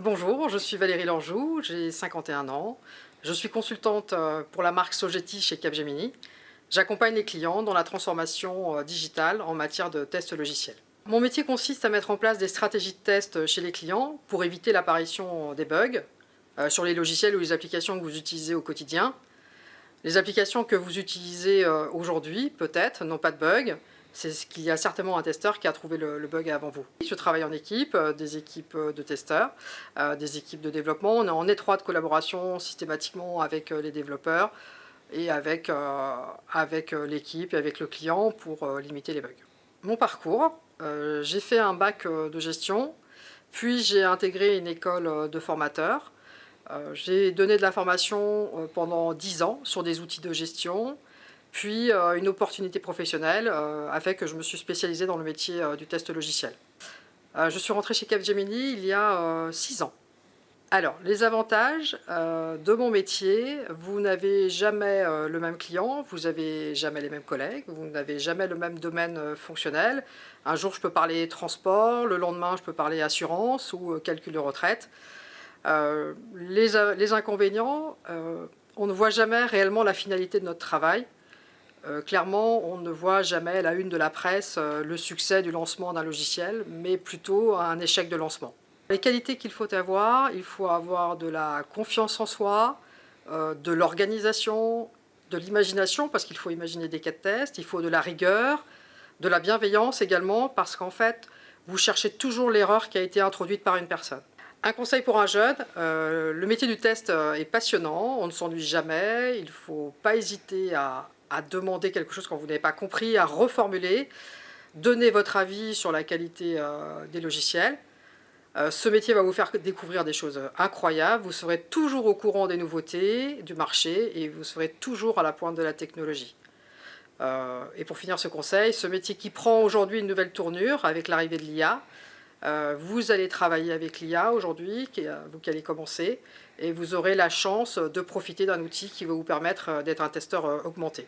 Bonjour, je suis Valérie Lorjou, j'ai 51 ans. Je suis consultante pour la marque Sogeti chez Capgemini. J'accompagne les clients dans la transformation digitale en matière de tests logiciels. Mon métier consiste à mettre en place des stratégies de test chez les clients pour éviter l'apparition des bugs sur les logiciels ou les applications que vous utilisez au quotidien. Les applications que vous utilisez aujourd'hui, peut-être, n'ont pas de bug. C'est qu'il y a certainement un testeur qui a trouvé le bug avant vous. Je travaille en équipe, des équipes de testeurs, des équipes de développement. On est en étroite collaboration systématiquement avec les développeurs et avec l'équipe et avec le client pour limiter les bugs. Mon parcours, j'ai fait un bac de gestion, puis j'ai intégré une école de formateurs. J'ai donné de la formation pendant 10 ans sur des outils de gestion, puis une opportunité professionnelle a fait que je me suis spécialisée dans le métier du test logiciel. Je suis rentrée chez Capgemini il y a 6 ans. Alors, les avantages de mon métier, vous n'avez jamais le même client, vous n'avez jamais les mêmes collègues, vous n'avez jamais le même domaine fonctionnel. Un jour, je peux parler transport, le lendemain, je peux parler assurance ou calcul de retraite. Les inconvénients, on ne voit jamais réellement la finalité de notre travail. Clairement, on ne voit jamais à la une de la presse le succès du lancement d'un logiciel, mais plutôt un échec de lancement. Les qualités qu'il faut avoir, il faut avoir de la confiance en soi, de l'organisation, de l'imagination, parce qu'il faut imaginer des cas de test, il faut de la rigueur, de la bienveillance également, parce qu'en fait, vous cherchez toujours l'erreur qui a été introduite par une personne. Un conseil pour un jeune, le métier du test est passionnant, on ne s'ennuie jamais, il ne faut pas hésiter à demander quelque chose quand vous n'avez pas compris, à reformuler, donner votre avis sur la qualité des logiciels. Ce métier va vous faire découvrir des choses incroyables, vous serez toujours au courant des nouveautés du marché et vous serez toujours à la pointe de la technologie. Et pour finir ce conseil, ce métier qui prend aujourd'hui une nouvelle tournure avec l'arrivée de l'IA, vous allez travailler avec l'IA aujourd'hui, vous qui allez commencer, et vous aurez la chance de profiter d'un outil qui va vous permettre d'être un testeur augmenté.